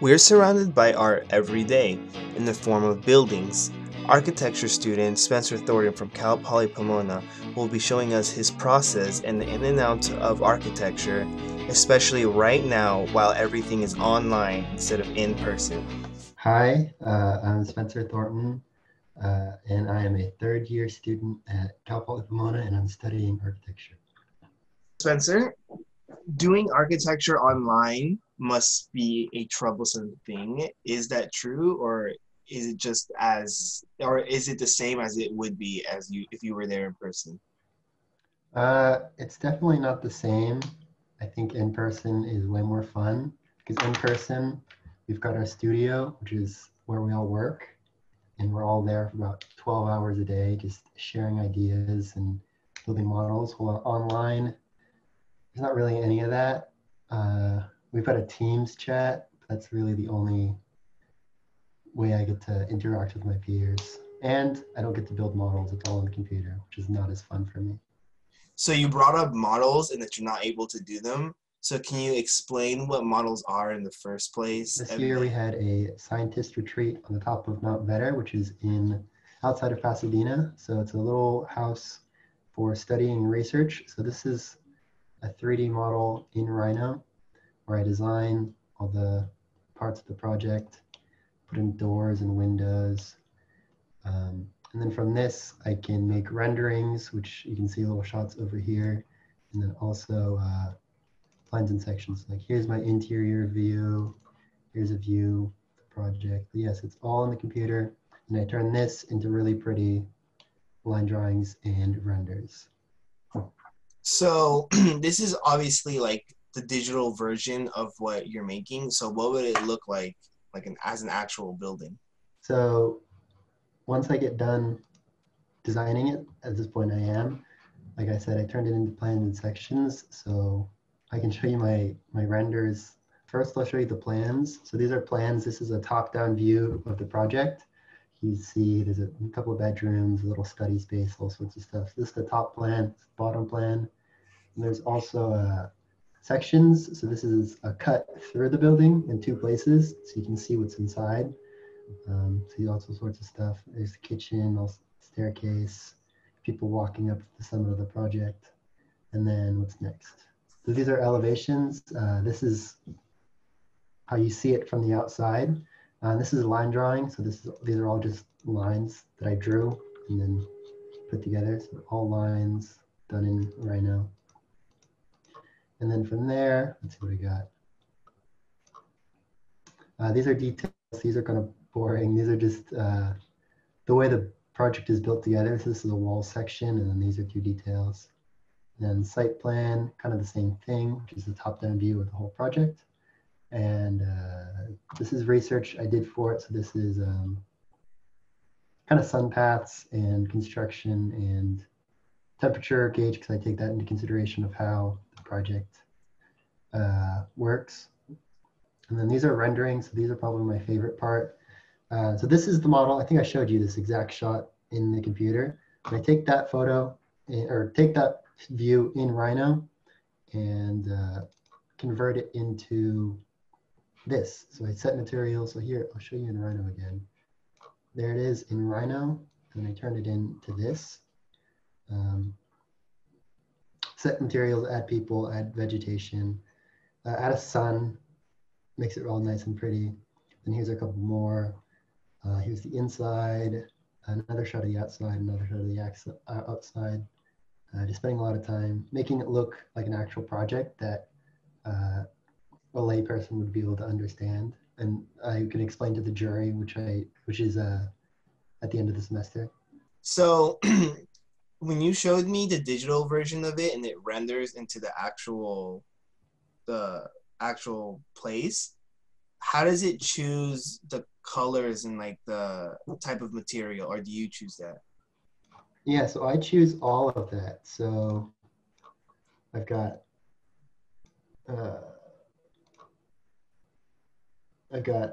We're surrounded by art every day in the form of buildings. Architecture student Spencer Thornton from Cal Poly Pomona will be showing us his process and the in and out of architecture, especially right now while everything is online instead of in person. Hi, I'm Spencer Thornton, and I am a third year student at Cal Poly Pomona, and I'm studying architecture. Spencer, doing architecture online must be a troublesome thing. Is that true, or is it the same as it would be as you if you were there in person? It's definitely not the same. I think in person is way more fun because in person we've got our studio, which is where we all work, and we're all there for about 12 hours a day, just sharing ideas and building models. While online, there's not really any of that. Uh, we've got a Teams chat. That's really the only way I get to interact with my peers. And I don't get to build models. It's all on the computer, which is not as fun for me. So you brought up models and that you're not able to do them. So can you explain what models are in the first place? This And year we then, had a scientist retreat on the top of Mount Vetter, which is in outside of Pasadena. So it's a little house for studying and research. So this is a 3D model in Rhino where I design all the parts of the project, put in doors and windows. And then from this, I can make renderings, which you can see little shots over here. And then also lines and sections. Like here's my interior view. Here's a view of the project. But yes, it's all on the computer. And I turn this into really pretty line drawings and renders. so this is obviously like the digital version of what you're making. So what would it look like as an actual building? So once I get done designing it, at this point I am, like I said, I turned it into plans and sections. So I can show you my renders. First, I'll show you the plans. So these are plans. This is a top-down view of the project. You see there's a couple of bedrooms, a little study space, all sorts of stuff. So this is the top plan, bottom plan. And there's also sections. So this is a cut through the building in two places, so you can see what's inside. See all sorts of stuff. There's the kitchen, also staircase, people walking up the summit of the project. And then what's next? So these are elevations. This is how you see it from the outside. This is a line drawing. So these are all just lines that I drew and then put together. So all lines done in Rhino. And then from there, let's see what we got. These are details. These are kind of boring. These are just the way the project is built together. So this is a wall section, and then these are two details. And then site plan, kind of the same thing, which is the top-down view of the whole project. And this is research I did for it. So this is kind of sun paths and construction and temperature gauge, because I take that into consideration of how the project works. And then these are renderings. So these are probably my favorite part. So this is the model. I think I showed you this exact shot in the computer. And I take that photo or take that view in Rhino and convert it into this. So I set material. So here, I'll show you in Rhino again. There it is in Rhino. And I turn it into this. Set materials, add people, add vegetation, add a sun, makes it all nice and pretty. And here's a couple more. Here's the inside, another shot of the outside, another shot of the outside. Just spending a lot of time making it look like an actual project that a layperson would be able to understand, and I can explain to the jury, which is at the end of the semester. So when you showed me the digital version of it and it renders into the actual place, how does it choose the colors and like the type of material, or do you choose that? Yeah, so I choose all of that. So I've got uh,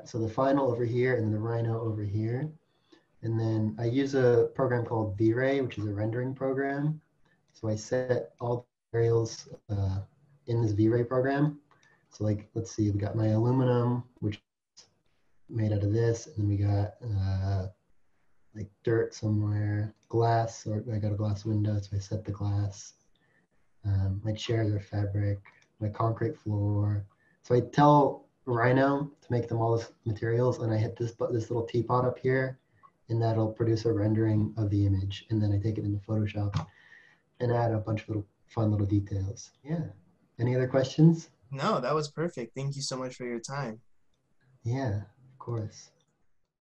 so the final over here and the Rhino over here. And then I use a program called V-Ray, which is a rendering program. So I set all the materials in this V-Ray program. So like, let's see, we got my aluminum, which made out of this, and then we got like dirt somewhere, glass, or I got a glass window, so I set the glass. My chairs are fabric, my concrete floor. So I tell Rhino to make them all those materials, and I hit this little teapot up here, and that'll produce a rendering of the image. And then I take it into Photoshop and add a bunch of little fun little details. Yeah. Any other questions? No, that was perfect. Thank you so much for your time. Yeah, of course.